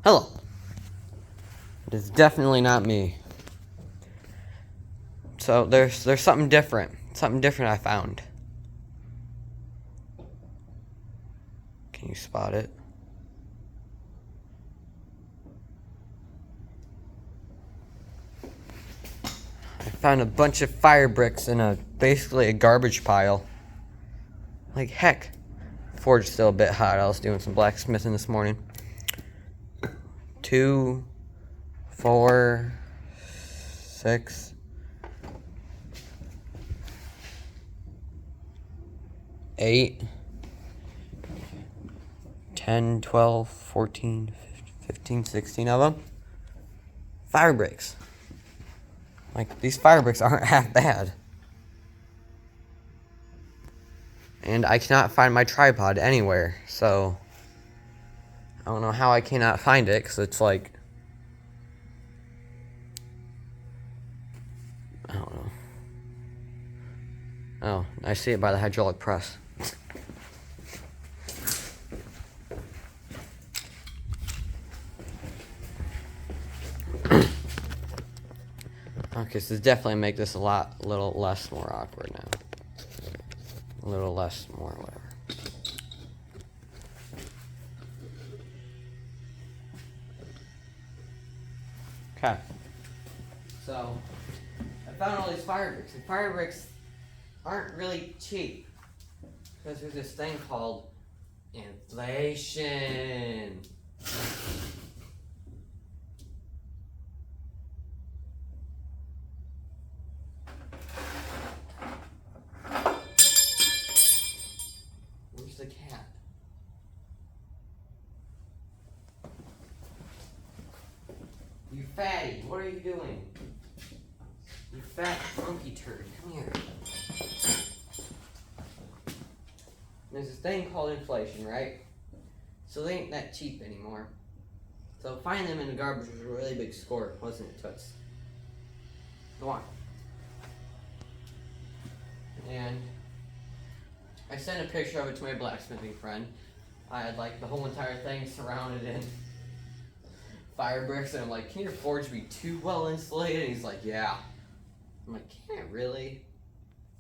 Hello. It is definitely not me. So there's something different. Something different I found. Can you spot it? I found a bunch of fire bricks in basically a garbage pile. Like heck. Forge is still a bit hot. I was doing some blacksmithing this morning. 2, 4, 6, 8, 10, 12, 14, 15, 16 of them. Fire bricks. Like, these fire bricks aren't half bad. And I cannot find my tripod anywhere, so I don't know how I cannot find it, because it's like, I don't know. Oh, I see it by the hydraulic press. Okay, so this definitely make this a little less more awkward now. A little less more whatever. Okay. So, I found all these fire bricks. And fire bricks aren't really cheap. Because there's this thing called inflation. Where's the cat? You fatty, what are you doing? You fat monkey turd, come here. There's this thing called inflation, right? So they ain't that cheap anymore. So finding them in the garbage was a really big score, wasn't it, Toots? Go on. And I sent a picture of it to my blacksmithing friend. I had like the whole entire thing surrounded in fire bricks, and I'm like, can your forge be too well insulated? And he's like, yeah. I'm like, can't really.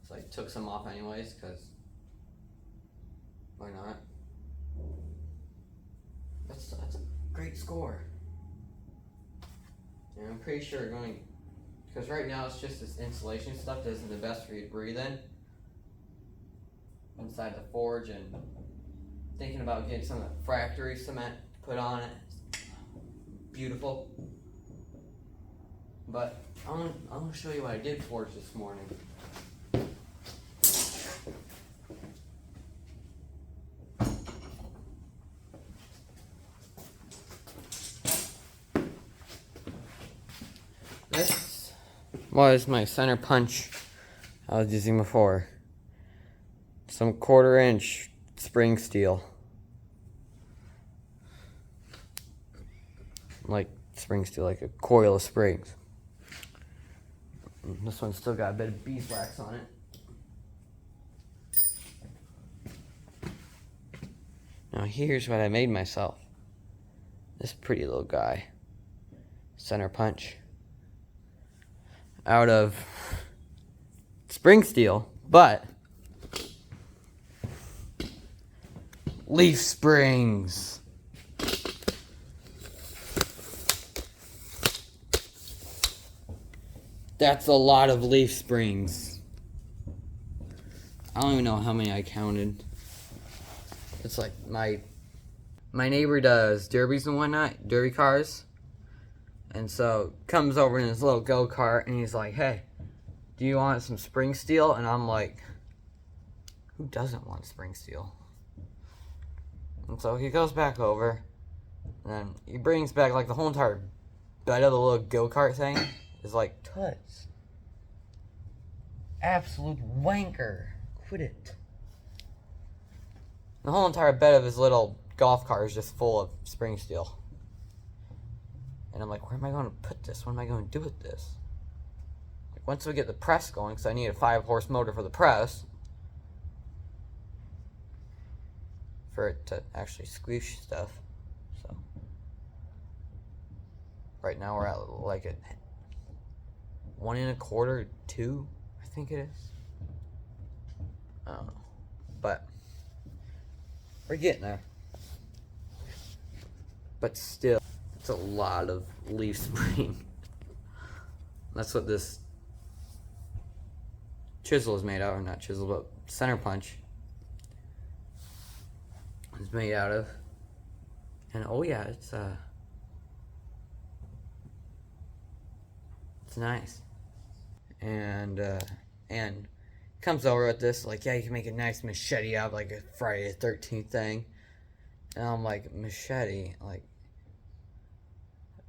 So I took some off anyways, because why not? That's a great score. And I'm pretty sure going, because right now it's just this insulation stuff that isn't the best for you to breathe in inside the forge, and thinking about getting some of the factory cement put on it. Beautiful. But I'm gonna show you what I did forge this morning. This was my center punch I was using before. Some 1/4-inch spring steel. Like spring steel, like a coil of springs. This one's still got a bit of beeswax on it. Now here's what I made myself. This pretty little guy. Center punch. Out of spring steel, but leaf springs. That's a lot of leaf springs. I don't even know how many I counted. It's like my neighbor does derbies and whatnot, derby cars. And so comes over in his little go-kart and he's like, hey, do you want some spring steel? And I'm like, who doesn't want spring steel? And so he goes back over and then he brings back like the whole entire bed of the little go-kart thing. Is like, Toots. Absolute wanker. Quit it. The whole entire bed of his little golf cart is just full of spring steel. And I'm like, where am I going to put this? What am I going to do with this? Like, once we get the press going, because I need a 5-horse motor for the press, for it to actually squeeze stuff. So Right now we're at like a 1 1/4, 2, I think it is. I don't know. But we're getting there. But still, it's a lot of leaf spring. That's what this chisel is made out of. Or not chisel, but center punch is made out of. And oh yeah, it's nice. And comes over with this, like, yeah, you can make a nice machete out of like a Friday the 13th thing. And I'm like, machete? Like,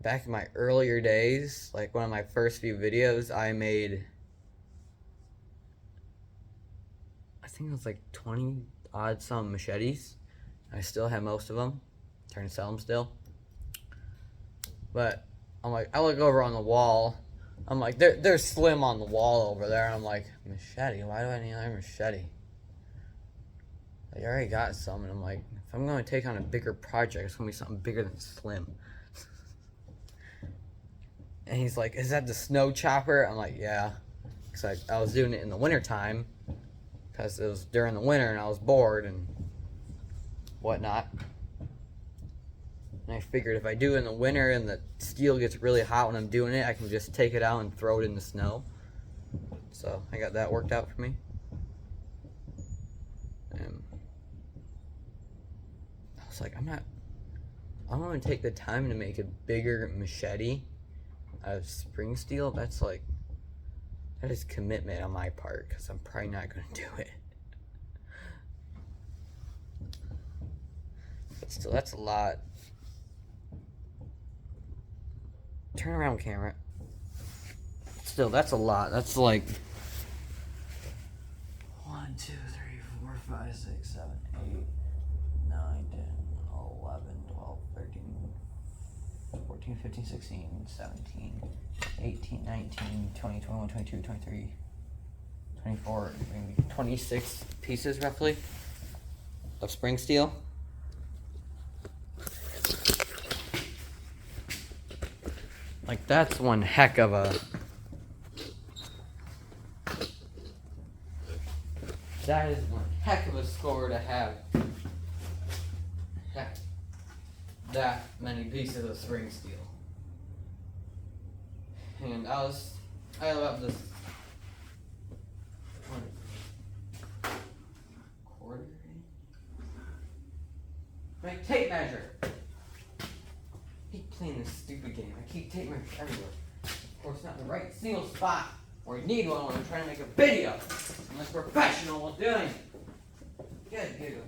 back in my earlier days, like one of my first few videos, I made, I think it was like 20 odd some machetes. I still have most of them. Trying to sell them still. But I'm like, I look over on the wall. I'm like, they're slim on the wall over there. And I'm like, machete? Why do I need another machete? Like, I already got some. And I'm like, if I'm going to take on a bigger project, it's going to be something bigger than slim. And he's like, is that the snow chopper? I'm like, yeah. Because I was doing it in the wintertime. Because it was during the winter and I was bored and whatnot. And I figured if I do it in the winter and the steel gets really hot when I'm doing it, I can just take it out and throw it in the snow. So I got that worked out for me. And I was like, I'm going to take the time to make a bigger machete out of spring steel. That is commitment on my part, because I'm probably not going to do it. But still, that's a lot. Turn around, camera. Still, that's a lot. That's like 1, 2, 3, 4, 5, 6, 7, 8, 9, 10, 11, 12, 13, 14, 15, 16, 17, 18, 19, 20, 21, 22, 23, 24, maybe 26 pieces roughly of spring steel. Like, that's one heck of a... That is one heck of a score to have. Heck, that many pieces of spring steel. And I love this quarter. Make tape measure. I keep playing this stupid game. I keep tape measures everywhere. Of course, not in the right single spot where you need one when I'm trying to make a video. I'm a professional while doing it. Good giggle.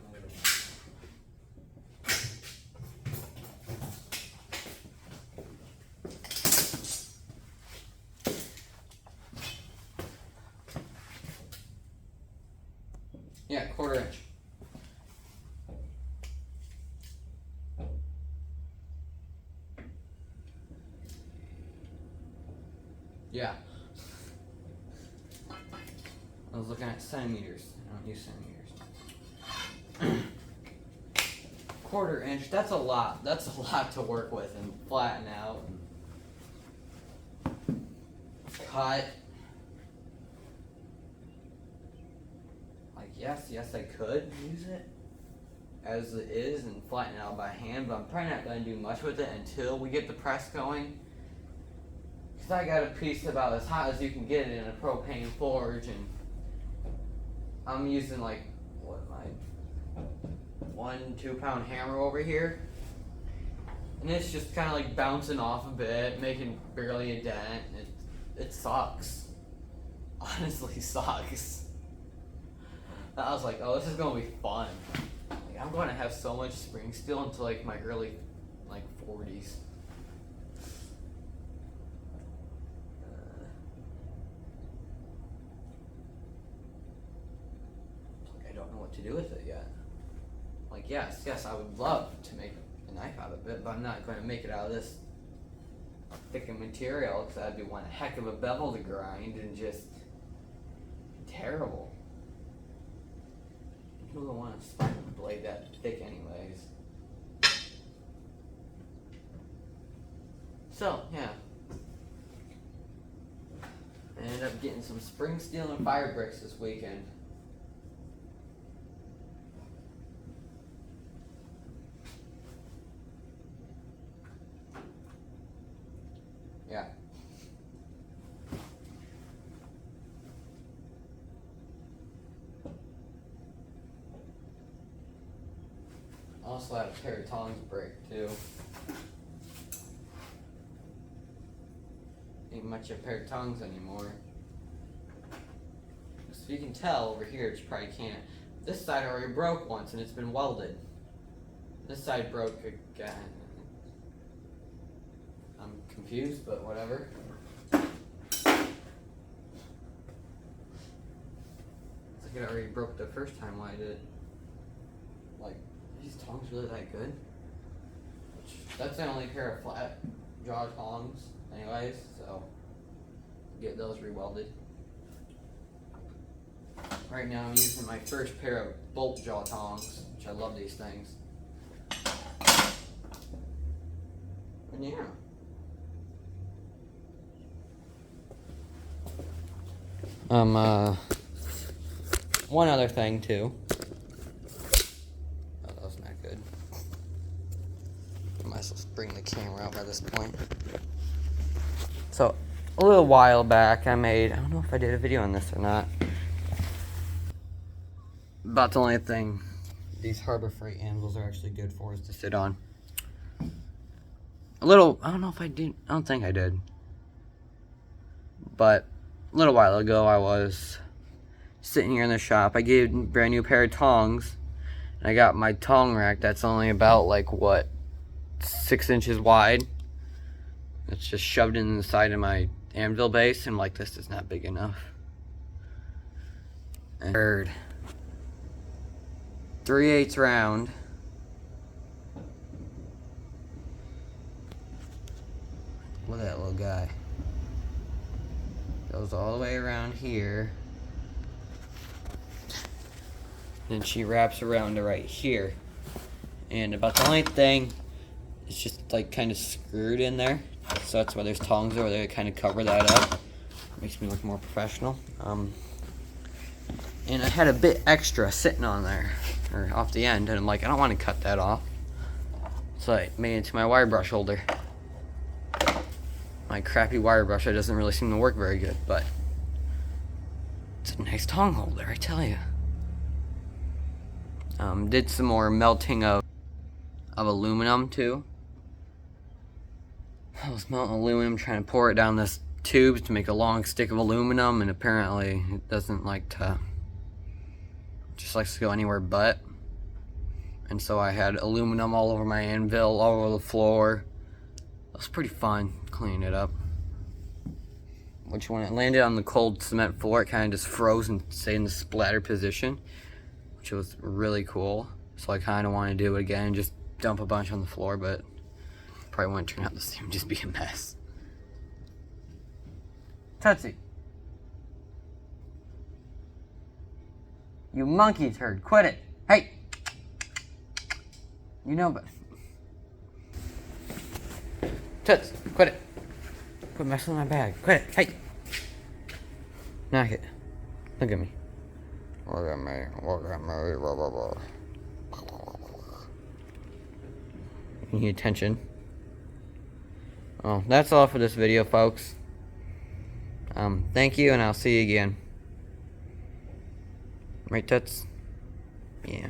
Yeah, 1/4 inch. Yeah. I was looking at centimeters. I don't use centimeters. 1/4 inch. That's a lot. That's a lot to work with and flatten out. And cut. Like, yes, I could use it as it is and flatten it out by hand, but I'm probably not going to do much with it until we get the press going. Because I got a piece about as hot as you can get it in a propane forge, and I'm using like, what, my 1-2 pound hammer over here. And it's just kind of like bouncing off a bit, making barely a dent. It sucks. Honestly sucks. I was like, oh, this is going to be fun. Like, I'm going to have so much spring steel until like my early 40s. I don't know what to do with it yet. Like, yes, I would love to make a knife out of it, but I'm not going to make it out of this thick of material because that'd be one heck of a bevel to grind and just terrible. Who would want a spine blade that thick anyways? So, yeah. I ended up getting some spring steel and fire bricks this weekend. Yeah. Also had a pair of tongs break too. Ain't much of a pair of tongs anymore. So you can tell over here, you probably can't. This side already broke once and it's been welded. This side broke again. I'm confused, but whatever. It's like it already broke the first time when I did it. Like, these tongs really that good? That's the only pair of flat jaw tongs anyways, so get those rewelded. Right now I'm using my first pair of bolt jaw tongs, which I love these things. And yeah. One other thing too. Oh, that was not good. I might as well bring the camera out by this point. So, a little while back I don't know if I did a video on this or not. About the only thing these Harbor Freight anvils are actually good for is to sit on. I don't know if I did, I don't think I did. But a little while ago I was sitting here in the shop. I gave a brand new pair of tongs. And I got my tong rack that's only about like what, 6 inches wide. It's just shoved in the side of my anvil base, and I'm like, this is not big enough. And bird. 3/8 round. Look at that little guy. Goes all the way around here. Then she wraps around to right here. And about the only thing, it's just like kind of screwed in there. So that's why there's tongs over there to kind of cover that up. Makes me look more professional. And I had a bit extra sitting on there, or off the end, and I'm like, I don't want to cut that off. So I made it into my wire brush holder. My crappy wire brush, it doesn't really seem to work very good, but it's a nice tong holder, I tell you. Did some more melting of aluminum too. I was melting aluminum, trying to pour it down this tube to make a long stick of aluminum, and apparently it doesn't like to, just likes to go anywhere but. And so I had aluminum all over my anvil, all over the floor. It was pretty fun cleaning it up. Which when it landed on the cold cement floor, it kind of just froze and stayed in the splatter position, which was really cool. So I kind of want to do it again and just dump a bunch on the floor, but probably wouldn't turn out the same, just be a mess. Tootsie. You monkey turd, quit it. Hey! You know, but Toots, quit it. Quit messing with my bag. Quit it. Hey! Knock it. Look at me. Look at me. Look at me. Blah, blah, blah. You need attention. Oh, that's all for this video, folks. Thank you, and I'll see you again. Right, Toots? Yeah.